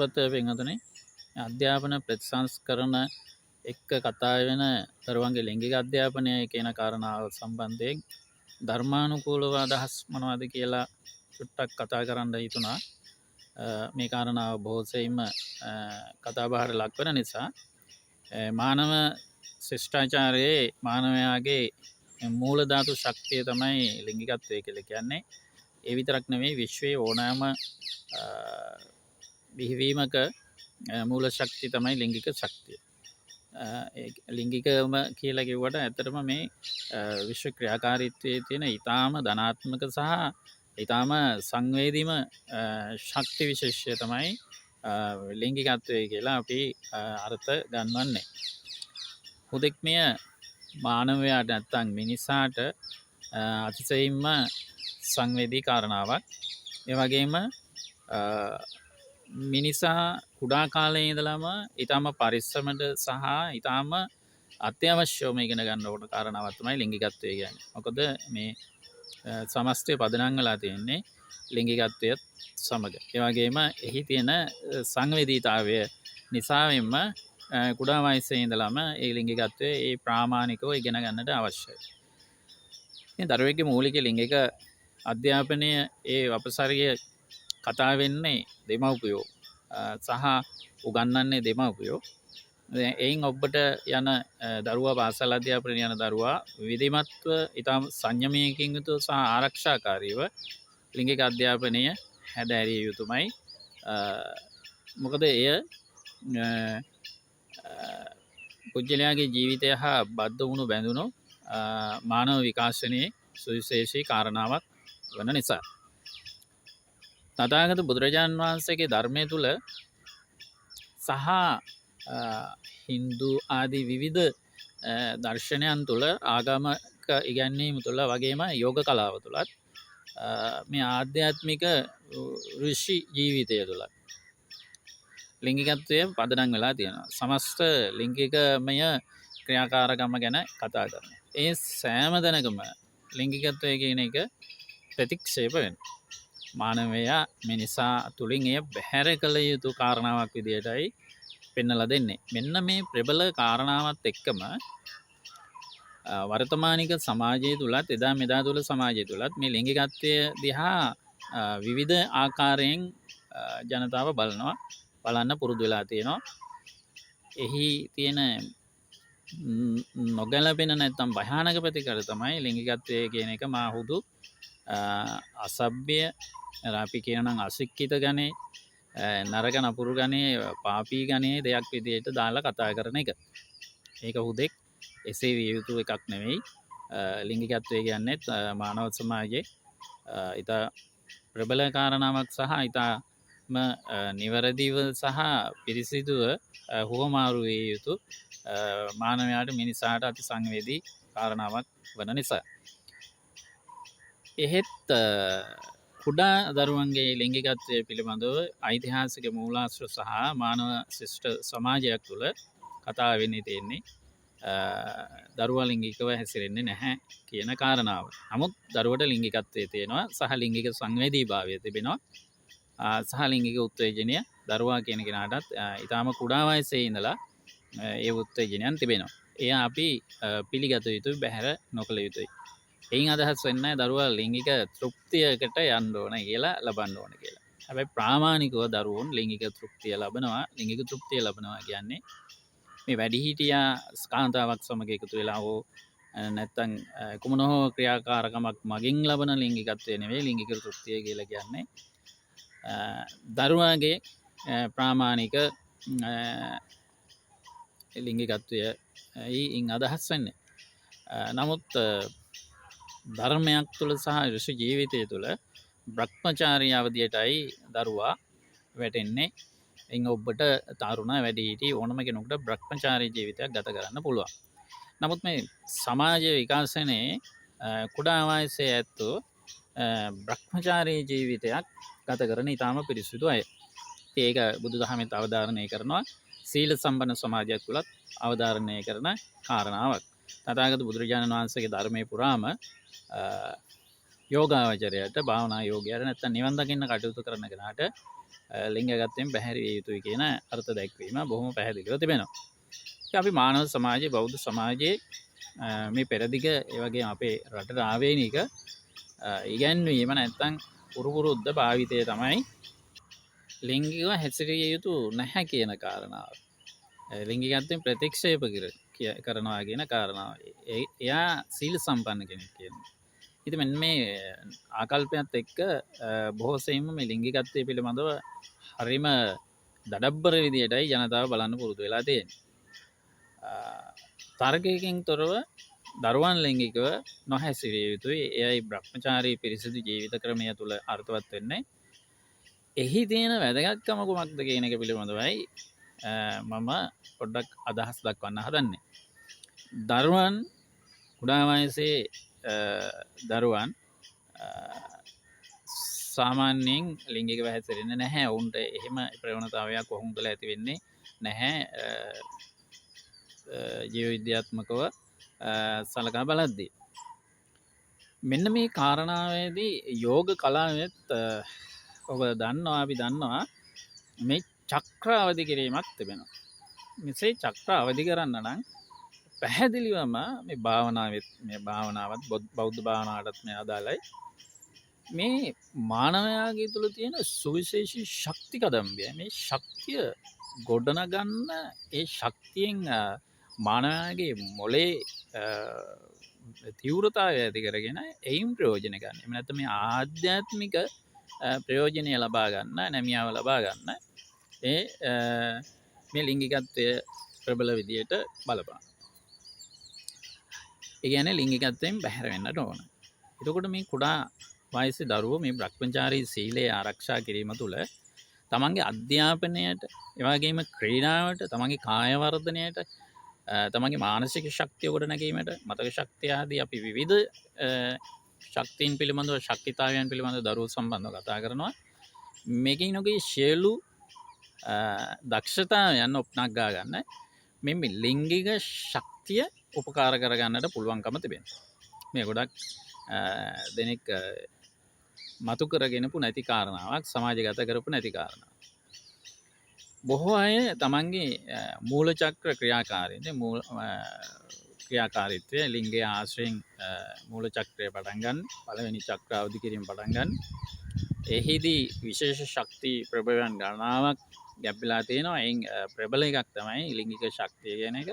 සුප්‍රත් වෙනතුනේ අධ්‍යාපන ප්‍රතිසංස්කරණ එක්ක කතා වෙන දරුවන්ගේ ලිංගික අධ්‍යාපනය කියන කාරණාව සම්බන්ධයෙන් ධර්මානුකූලව අදහස් මොනවද කියලා චුට්ටක් කතා කරන්න හිතුණා. මේ කාරණාව බොහෝසෙයින්ම කතාබහට ලක්වන නිසා මානව ශිෂ්ටාචාරයේ මානවයාගේ මූලධාතු ශක්තිය තමයි ලිංගිකත්වය කියලා කියන්නේ. ඒ විතරක් නෙවෙයි විශ්වයේ ඕනෑම බිහිවීමක මූල ශක්තිය තමයි ලිංගික ශක්තිය. ලිංගිකම කියලා කිව්වට ඇත්තටම මේ විශ්ව ක්‍රියාකාරීත්වයේ තියෙන ඊටාම ධනාත්මක සහ ඊටාම සංවේදීම ශක්ති විශේෂය තමයි ලිංගිකත්වය කියලා අපි අර්ථ ගන්වන්නේ. හුදෙක් මෙය මානවයාට නැත්තම් මිනිසාට අතිශයින්ම සංවේදී කාරණාවක්. ඒ වගේම මිනිසා කුඩා කාලයේ ඉඳලම ඊටාම පරිස්සමට සහ ඊටාම අත්‍යවශ්‍යවම ඉගෙන ගන්න ඕන කාරණාවක් තමයි ලිංගිකත්වය කියන්නේ. මොකද මේ සමස්තය පදනම් වෙලා තියෙන්නේ ලිංගිකත්වයත් සමග. ඒ වගේම එහි තියෙන සංවේදීතාවය නිසාවෙන්ම කුඩා වයසේ ඉඳලම ඒ ලිංගිකත්වය ඒ ප්‍රාමාණිකව ඉගෙන ගන්නට අවශ්‍යයි. ඉතින් දරුවෙක්ගේ මූලික ලිංගික අධ්‍යාපනය ඒ අපසරිය කතා වෙන්නේ දෙමව්පියෝ සහ උගන්වන්නේ දෙමව්පියෝ. එයින් ඔබට යන දරුවා පාසල් අධ්‍යාපනය යන දරුවා විධිමත්ව ඉතාම සංයමයකින් යුතුව සහ ආරක්ෂාකාරීව ලිංගික අධ්‍යාපනය හැදෑරිය යුතුමයි. මොකද එය පුද්ගලයාගේ ජීවිතය හා බද්ධ වුණු බැඳුණු මානව විකාශනයේ සුවිශේෂී කාරණාවක් වන නිසා. තථාගත බුදුරජාණන් වහන්සේගේ ධර්මය තුළ සහ හින්දු ආදී විවිධ දර්ශනයන් තුළ ආගමක ඉගැන්වීම තුළ වගේම යෝග කලාව තුළත් මේ ආධ්‍යාත්මික ඍෂි ජීවිතය තුළ ලිංගිකත්වය පදනම් වෙලා තියෙනවා. සමස්ත ලිංගිකමය ක්‍රියාකාරකම ගැන කතා කරනවා. ඒ සෑම තැනකම ලිංගිකත්වය කියන එක ප්‍රතික්ෂේප වෙනවා. මානවයා මිනිසා තුළින් එය බැහැර කළ යුතු කාරණාවක් විදියටයි පෙන්වලා දෙන්නේ. මෙන්න මේ ප්‍රබල කාරණාවත් එක්කම වර්තමානික සමාජය තුලත් එදා මෙදා තුල සමාජය තුලත් මේ ලිංගිකත්වය දිහා විවිධ ආකාරයෙන් ජනතාව බලන්න පුරුදු වෙලා තියෙනවා. එහි තියෙන නොගැලපෙන නැත්නම් භයානක ප්‍රතිකර තමයි ලිංගිකත්වය කියන එක මාහුදු අසභ්‍ය අපි කියනනම් අශික්ෂිත ගණේ නරක නපුරු ගණේ පාපී ගණේ දෙයක් විදිහට දාලා කතා කරන එක. ඒක හුදෙක් එසේ විය යුතු එකක් නෙවෙයි. ලිංගිකත්වය කියන්නේ මානව සමාජයේ ඉතා ප්‍රබල කාරණාවක් සහ ඉතාම නිවැරදිව සහ පිරිසිදුව හුවමාරු විය යුතු මානවයාට මිනිසාට අති සංවේදී කාරණාවක් වන නිසා. එහෙත් කුඩා දරුවන්ගේ ලිංගිකත්වය පිළිබඳව ඓතිහාසික මූලාශ්‍ර සහ මානව ශිෂ්ට සමාජයක් තුළ කතා වෙන්නේ තියෙන්නේ දරුවා ලිංගිකව හැසිරෙන්නේ නැහැ කියන කාරණාව. නමුත් දරුවට ලිංගිකත්වය තියෙනවා සහ ලිංගික සංවේදීභාවය තිබෙනවා. සහ ලිංගික උත්තේජනය දරුවා කියන කෙනාටත් ඊටාම කුඩා වයසේ ඉඳලා ඒ උත්තේජනයන් තිබෙනවා. එය අපි පිළිගත යුතුයි, බැහැර නොකළ යුතුයි. එයින් අදහස් වෙන්නේ දරුවා ලිංගික තෘප්තියකට යන්න ඕන කියලා, ලබන්න ඕන කියලා. හැබැයි ප්‍රාමාණිකව දරුවෝන් ලිංගික තෘප්තිය ලබනවා. ලිංගික තෘප්තිය ලබනවා කියන්නේ මේ වැඩිහිටියා කාන්තාවක් සමග එකතු වෙලා හෝ නැත්තම් කුමන හෝ ක්‍රියාකාරකමක් මගින් ලබන ලිංගිකත්වය නෙවෙයි. ලිංගික තෘප්තිය කියලා කියන්නේ දරුවාගේ ප්‍රාමාණික ලිංගිකත්වයයි අදහස් වෙන්නේ. නමුත් ධර්මයක් තුළ සහ ඍෂි ජීවිතය තුළ බ්‍රහ්මචාරී අවධියටයි දරුවා වැටෙන්නේ. එයින් ඔබට තරුණ වැඩිහිටි ඕනම කෙනෙකුට බ්‍රහ්මචාරී ජීවිතයක් ගත කරන්න පුළුවන්. නමුත් මේ සමාජ විකාශනයේ කුඩා වයසේ ඇත්තෝ බ්‍රහ්මචාරී ජීවිතයක් ගත කරන ඉතාම පිරිසිදු අය. ඒක බුදුදහමෙත් අවධාරණය කරනවා. සීල සම්පන්න සමාජයක් තුළත් අවධාරණය කරන කාරණාවක්. තථාගත බුදුරජාණන් වහන්සේගේ ධර්මයේ පුරාම යෝගාවචරයට, භාවනා යෝගයට නැත්නම් නිවන් දකින්න කටයුතු කරන කෙනාට ලිංගගත්තයෙන් බැහැරි විය යුතුයි කියන අර්ථ දැක්වීම බොහොම පැහැදිලිව තිබෙනවා. අපි මානව සමාජයේ බෞද්ධ සමාජයේ මේ පෙරදිග ඒ වගේ අපේ රටට ආවේනික ඉගැන්වීම නැත්තම් පුරුපුරුද්ද භාවිතය තමයි ලිංගිකව හැසිරිය යුතු නැහැ කියන කාරණාව. ලිංගිකත්වයෙන් ප්‍රතික්ෂේප කරනවා කියන කාරණාව. එයා සීල සම්පන්න කෙනෙක් කියනවා. ඉතින් මෙන්න මේ ආකල්පයත් එක්ක බොහෝ සෙයින්ම මේ ලිංගිකත්වය පිළිබඳව හරිම දඩබ්බර විදියටයි ජනතාව බලන්න පුරුදු වෙලා තියෙන්නේ. තර්කයකින් තොරව දරුවන් ලිංගිකව නොහැසිරිය යුතුයි. එයයි බ්‍රහ්මචාරී පිරිසිදු ජීවිත ක්‍රමය තුළ අර්ථවත් වෙන්නේ. එහි තියෙන වැදගත්කම කුමක්ද කියන එක පිළිබඳවයි මම පොඩ්ඩක් අදහස් දක්වන්න හදන්නේ. දරුවන් කුඩා වයසේ දරුවන් සාමාන්‍යයෙන් ලිංගිකව හැසිරෙන්නේ නැහැ. ඔවුන්ට එහෙම ප්‍රවණතාවයක් ඔවුන් තුළ ඇති වෙන්නේ නැහැ. ජීව විද්‍යාත්මකව සලකා බලද්දී මෙන්න මේ කාරණාවේදී යෝග කලාවෙත් ඔබ දන්නවා අපි දන්නවා මේ චක්‍ර අවදි කිරීමක් තිබෙනවා. මෙසේ චක්‍ර අවදි කරන්න නම් පැහැදිලිවම මේ භාවනාවත් බෞද්ධ භාවනාවටත් මේ අදාළයි. මේ මානවයාගේ තුළ තියෙන සුවිශේෂී ශක්ති කදම්බය මේ ශක්තිය ගොඩනගන්න ඒ ශක්තියෙන් මානවයාගේ මොලේ තීව්‍රතාවය ඇති කරගෙන එයින් ප්‍රයෝජන ගන්න. එහෙම නැත්නම් මේ ආධ්‍යාත්මික ප්‍රයෝජනය ලබා ගන්න, නැමියාව ලබා ගන්න මේ ලිංගිකත්වය ප්‍රබල විදියට බලපාන. ඒ කියන්නේ ලිංගිකත්වයෙන් බැහැර වෙන්නට ඕන. එතකොට මේ කුඩා වයසේ දරුවෝ මේ බ්‍රහ්මචාරී සීලය ආරක්ෂා කිරීම තුළ තමන්ගේ අධ්‍යාපනයට, ඒ වගේම ක්‍රීඩාවට, තමන්ගේ කාය වර්ධනයට, තමන්ගේ මානසික ශක්තිය ගොඩනැගීමට, මතක ශක්තිය ආදී අපි විවිධ ශක්තියින් පිළිබඳව, ශක්තිතාවයන් පිළිබඳව දරුවෝ සම්බන්ධව කතා කරනවා. මේකින් ඔගේ සියලු දක්ෂතාවයන් ඔප්නගා ගන්න මේ ලිංගික ශක්තිය උපකාර කරගන්නට පුළුවන්කම තිබෙනවා. මේ ගොඩක් දෙනෙක් මතු කරගෙනපු නැති කාරණාවක්, සමාජගත කරපු නැති කාරණාවක්. බොහෝ අය තමන්ගේ මූලචක්‍ර ක්‍රියාකාරීත්වය ලිංගයේ ආශ්‍රයෙන් මූලචක්‍රය පටන් ගන්න, පළවෙනි චක්‍ර අවදි කිරීම පටන් ගන්න. එහිදී විශේෂ ශක්ති ප්‍රභවයන් ගණනාවක් ගැබ්බලා තියෙනවා. එයින් ප්‍රබල එකක් තමයි ලිංගික ශක්තිය කියන එක.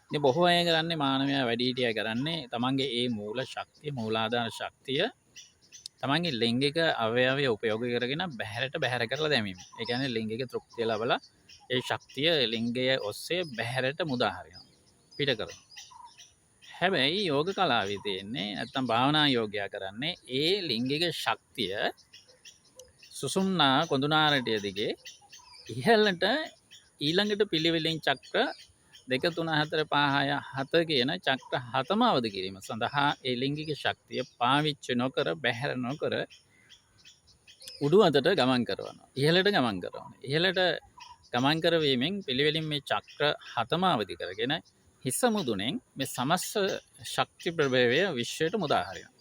ඉතින් බොහෝ අය කරන්නේ, මානවයා වැඩිහිටියයි කරන්නේ තමන්ගේ ඒ මූල ශක්තිය, මූලාධාර ශක්තිය තමන්ගේ ලිංගික අවයවය උපයෝග කරගෙන බැහැර කරලා දැමීම. ඒ කියන්නේ ලිංගික තෘප්තිය ලබලා ඒ ශක්තිය ලිංගය ඔස්සේ බැහැරට මුදා හරිනවා, පිට කරනවා. හැබැයි යෝග කලාවේ තියෙන්නේ, නැත්තම් භාවනා යෝගයා කරන්නේ ඒ ලිංගික ශක්තිය සුසුම්නා කොඳුනාරටය දිගේ ඉහළට ඊළඟට පිළිවෙලින් චක්‍ර 2 3 4 5 6 7 කියන චක්‍ර 7ම අවදි කිරීම සඳහා ඒ ලිංගික ශක්තිය පාවිච්චි නොකර, බැහැර නොකර උඩු අතට ගමන් කරනවා. ඉහළට ගමන් කරනවා. ඉහළට ගමන් කරවීමෙන් පිළිවෙලින් මේ චක්‍ර 7ම අවදි කරගෙන හිස මුදුනෙන් මේ සමස්ත ශක්ති ප්‍රභවය විශ්වයට මුදා හරිනවා.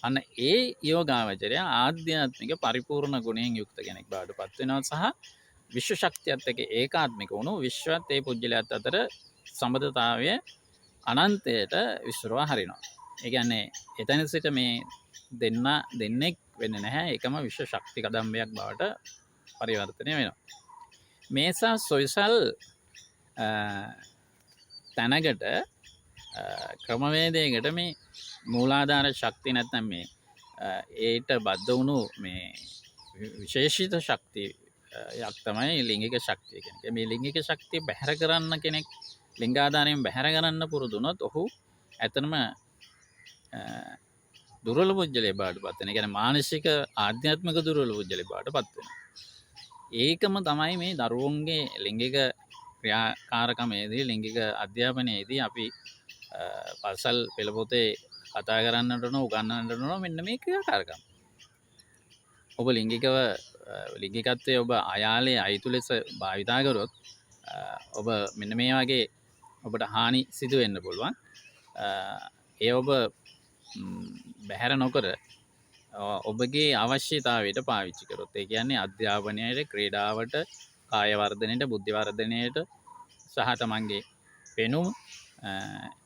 අන්න ඒ යෝගාවචරය ආධ්‍යාත්මික පරිපූර්ණ ගුණයෙන් යුක්ත කෙනෙක් බවට පත් වෙනවා සහ විශ්ව ශක්තියත් එක්ක ඒකාත්මික වුණු විශ්වත් ඒ පුජ්‍යලයත් අතර සම්බන්ධතාවය අනන්තයට විශ්වරවා හරිනවා. ඒ කියන්නේ එතන සිට මේ දෙන්නෙක් වෙන්නේ නැහැ, එකම විශ්ව ශක්ති කදම්බයක් බවට පරිවර්තනය වෙනවා. මේසා සොයිසල් තැනකට ක්‍රමවේදයකට මේ මූලාධාර ශක්තිය නැත්නම් මේ ඒට බද්ධ වුණු මේ විශේෂිත ශක්තිය යක් තමයි ලිංගික ශක්තිය කියන්නේ. මේ ලිංගික ශක්තිය බැහැර කරන්න කෙනෙක් ලිංගාධාරයෙන් බැහැර කරන්න පුරුදු වුණොත් ඔහු ඇත්තනම දුර්වල පුජ්‍යලයේ බවට පත් වෙනවා. ඒ කියන්නේ මානසික ආධ්‍යාත්මික දුර්වල පුජ්‍යලයේ බවට පත් වෙනවා. ඒකම තමයි මේ දරුවන්ගේ ලිංගික ක්‍රියාකාරකමේදී, ලිංගික අධ්‍යාපනයේදී අපි පසල් පෙළ පොතේ කතා කරන්නට ඕන, උගන්වන්නට ඕන මෙන්න මේ ක්‍රියාකාරකම්. ඔබ ලිංගිකත්වය ඔබ අයාලේ අයිතු ලෙස භාවිතා කරොත් ඔබ මෙන්න මේ වගේ ඔබට හානි සිදු වෙන්න පුළුවන්. ඒ ඔබ බැහැර නොකර ඔබගේ අවශ්‍යතාවයට පාවිච්චි කරොත්. ඒ කියන්නේ අධ්‍යාපනයට, ක්‍රීඩාවට, කාය වර්ධනයට, බුද්ධි වර්ධනයට සහ තමන්ගේ පෙනුම,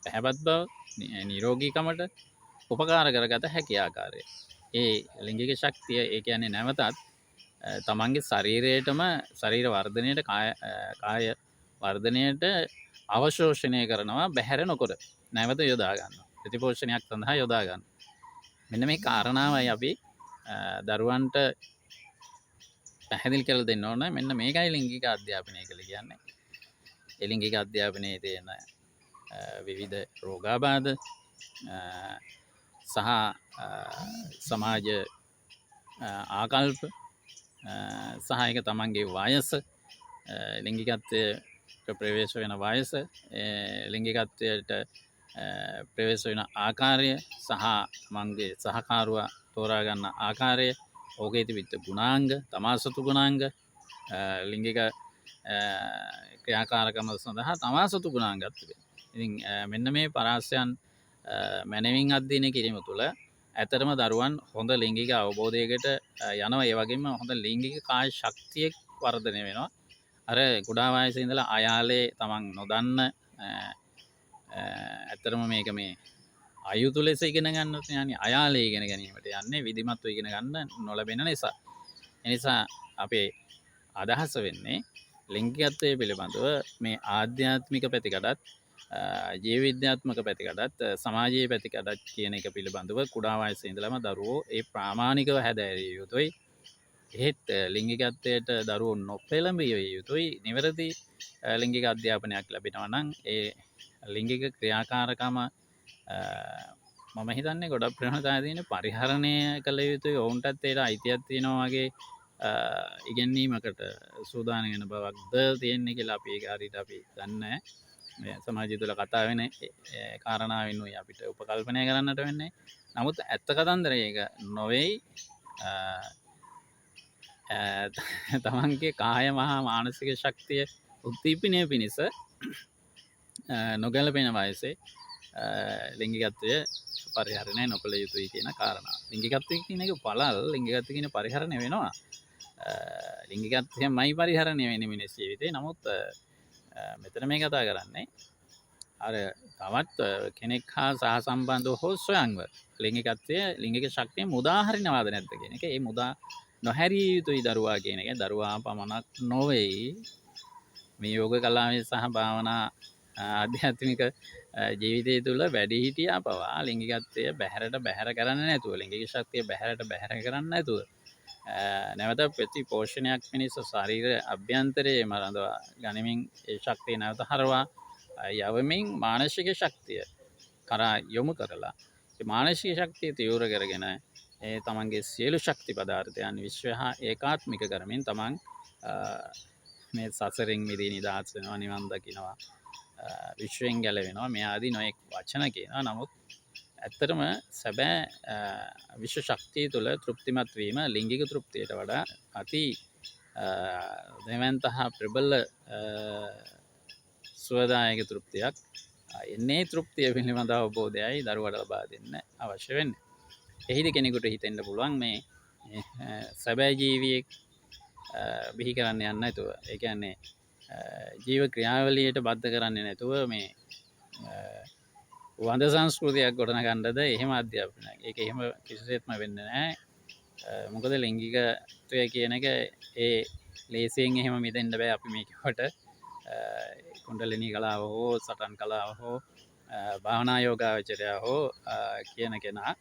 පැහැපත් බව, නිරෝගීකමට උපකාර කරගත හැකි ආකාරය. ඒ ලිංගික ශක්තිය ඒ කියන්නේ නැවතත් තමන්ගේ ශරීරයටම ශරීර වර්ධනයට කාය වර්ධනයට අවශෝෂණය කරනවා බැහැර නොකොට නැවත යොදා ගන්නවා. ප්‍රතිපෝෂණයක් සඳහා යොදා ගන්න. මෙන්න මේ කාරණාවයි අපි දරුවන්ට පැහැදිලි කරලා දෙන්න ඕන. මෙන්න මේකයි ලිංගික අධ්‍යාපනය කියලා කියන්නේ. ඒ ලිංගික අධ්‍යාපනයේ තියෙන විවිධ රෝගාබාධ සහ සමාජ ආකල්ප සහ ඒක තමන්ගේ වයස, ලිංගිකත්වයට ප්‍රවේශ වෙන වයස, ලිංගිකත්වයට ප්‍රවේශ වෙන ආකාරය සහ තමන්ගේ සහකාරුවා තෝරා ගන්න ආකාරය, ඕකේ තිබිච්ච ගුණාංග, තමා සතු ගුණාංග, ලිංගික ක්‍රියාකාරකම සඳහා තමා සතු ගුණාංගත් තිබෙනවා. ඉතින් මෙන්න මේ පරාසයන් මැනවින් අධ්‍යයනය කිරීම තුළ ඇතරම දරුවන් හොඳ ලිංගික අවබෝධයකට යනවා. ඒ වගේම හොඳ ලිංගික කාය ශක්තියක් වර්ධනය වෙනවා. අර කුඩා වයසේ ඉඳලා අයාලේ තමන් නොදන්න ඇත්තරම මේක මේ අයුතු ලෙස ඉගෙන ගන්නට යන්නේ, අයාලේ ඉගෙන ගැනීමට යන්නේ විධිමත්ව ඉගෙන ගන්න නොලැබෙන නිසා. එනිසා අපේ අදහස වෙන්නේ ලිංගිකත්වය පිළිබඳව මේ ආධ්‍යාත්මික පැතිකඩත්, ජීව විද්‍යාත්මක පැතිකඩත්, සමාජීය පැතිකඩත් කියන එක පිළිබඳව කුඩා වයසේ ඉඳලම දරුවෝ ඒ ප්‍රාමාණිකව හැදෑරිය යුතුයි. එහෙත් ලිංගිකත්වයට දරුවෝ නොපෙළඹිය යුතුයි. නිවැරදි ලිංගික අධ්‍යාපනයක් ලැබෙනවා නම් ඒ ලිංගික ක්‍රියාකාරකම මම හිතන්නේ ගොඩක් ප්‍රවණතා තියෙන පරිහරණය කළ යුතුයි. ඔවුන්ටත් ඒට අයිතියක් තියෙනවා වගේ ඉගැන්වීමකට සූදානම් වෙන බවක්ද තියෙන්නේ කියලා අපි ඒක හරියට අපි දන්නේ නැහැ. සමාජය තුළ කතා වෙන කාරණාවෙනුයි අපිට උපකල්පනය කරන්නට වෙන්නේ. නමුත් ඇත්ත කතන්දර ඒක නොවෙයි. තමන්ගේ කාය මහා මානසික ශක්තිය උද්දීපනය පිණිස නොගැලපෙන වයසේ ලිංගිකත්වය පරිහරණය නොකළ යුතුයි කියන කාරණා. ලිංගිකත්වය කියන එක පළල්, ලිංගිකත්වය කියන පරිහරණය වෙනවා. ලිංගිකත්වයමයි පරිහරණය වෙන්නේ මිනිස් ජීවිතේ. නමුත් මෙතන මේ කතා කරන්නේ අර තවත් කෙනෙක් හා සහසම්බන්ධව හෝ ස්වයංව ලිංගිකත්වය, ලිංගික ශක්තිය මුදා හරිනවාද නැද්ද කියන එක. ඒ මුදා නොහැරිය යුතුයි දරුවා කියන එක. දරුවා පමණක් නොවෙයි, මේ යෝග කලාවේ සහ භාවනා ආධ්‍යාත්මික ජීවිතය තුළ වැඩිහිටියා පවා ලිංගිකත්වය බැහැර කරන්න නැතුව, ලිංගික ශක්තිය බැහැර කරන්න නැතුව, නැවත ප්‍රතිපෝෂණයක් පිණිස ශරීර අභ්‍යන්තරයේ රඳවා ගනිමින් ඒ ශක්තිය නැවත හරවා යවමින් මානසික ශක්තිය කරා යොමු කරලා ඒ මානසික ශක්තිය තීව්‍ර කරගෙන ඒ තමන්ගේ සියලු ශක්ති පදාර්ථයන් විශ්වය හා ඒකාත්මික කරමින් තමන් මේ සසරින් මිදී නිදහස් වෙනවා, නිවන් දකිනවා, විශ්වයෙන් ගැලවෙනවා, මේ ආදී නොයෙක් වචන කියනවා. නමුත් ඇත්තටම සැබෑ විශ්ව ශක්තිය තුළ තෘප්තිමත් වීම ලිංගික තෘප්තියට වඩා අති දෙවන්ත හා ප්‍රබල සුවදායක තෘප්තියක්. එන්නේ තෘප්තිය පිළිබඳ අවබෝධයයි දරුවට ලබා දෙන්න අවශ්‍ය වෙන්නේ. එහිද කෙනෙකුට හිතෙන්න පුළුවන් මේ සැබෑ ජීවියෙක් බිහි කරන්න යන්න නැතුව, ඒ කියන්නේ ජීව ක්‍රියාවලියට බද්ධ කරන්නේ නැතුව මේ වඳ සංස්කෘතියක් ගොඩනගන්නද එහෙම අධ්‍යාපනයක්. ඒක එහෙම කිසිසේත්ම වෙන්නේ නැහැ. මොකද ලිංගිකත්වය කියන එක ඒ ලේසියෙන් එහෙම මිදෙන්න බෑ. අපි මේකට කුණ්ඩලිනී කලාව හෝ සටන් කලාව හෝ භාවනා යෝගාවචරය හෝ කියන කෙනා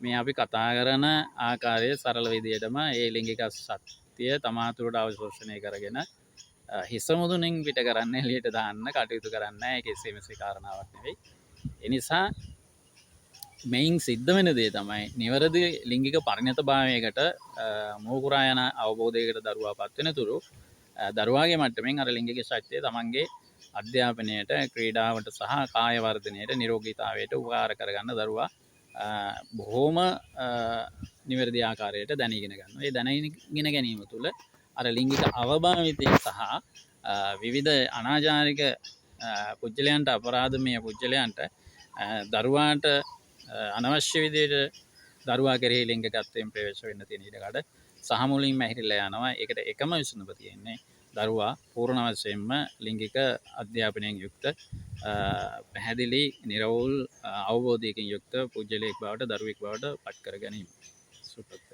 මේ අපි කතා කරන ආකාරයේ සරල විදියටම ඒ ලිංගික ශක්තිය තමා තුළට අවශෝෂණය කරගෙන හිස මුදුනින් පිට කරන්න, එළියට දාන්න කටයුතු කරන්න. ඒක එසේමසේ කාරණාවක් නෙවෙයි. එනිසා මෙයින් සිද්ධ වෙන දේ තමයි නිවැරදි ලිංගික පරිණතභාවයකට මෝකුරා යන අවබෝධයකට දරුවා පත් වෙන තුරු දරුවාගේ මට්ටමින් අර ලිංගික ශක්තිය තමන්ගේ අධ්‍යාපනයට, ක්‍රීඩාවට සහ කාය වර්ධනයට, නිරෝගීතාවයට උපකාර කරගන්න දරුවා බොහෝම නිවැරදි ආකාරයට දැනගෙන ගන්නවා. ඒ දැනගෙන ගැනීම තුළ අර ලිංගික අවභාවිතය සහ විවිධ අනාචාරික පුද්ගලයන්ට, අපරාධමය පුද්ගලයන්ට දරුවාට අනවශ්‍ය විදියට දරුවා කෙරෙහි ලිංගිකත්වයෙන් ප්‍රවේශ වෙන්න තියෙන ඉඩකඩ සහ මුලින්ම ඇහිරිලා යනවා. ඒකට එකම විසඳුම තියෙන්නේ දරුවා පූර්ණ වශයෙන්ම ලිංගික අධ්‍යාපනයෙන් යුක්ත පැහැදිලි නිරවුල් අවබෝධයකින් යුක්ත පුද්ගලයෙක් බවට දරුවෙක් බවට පත් කර ගැනීම. සුපත්.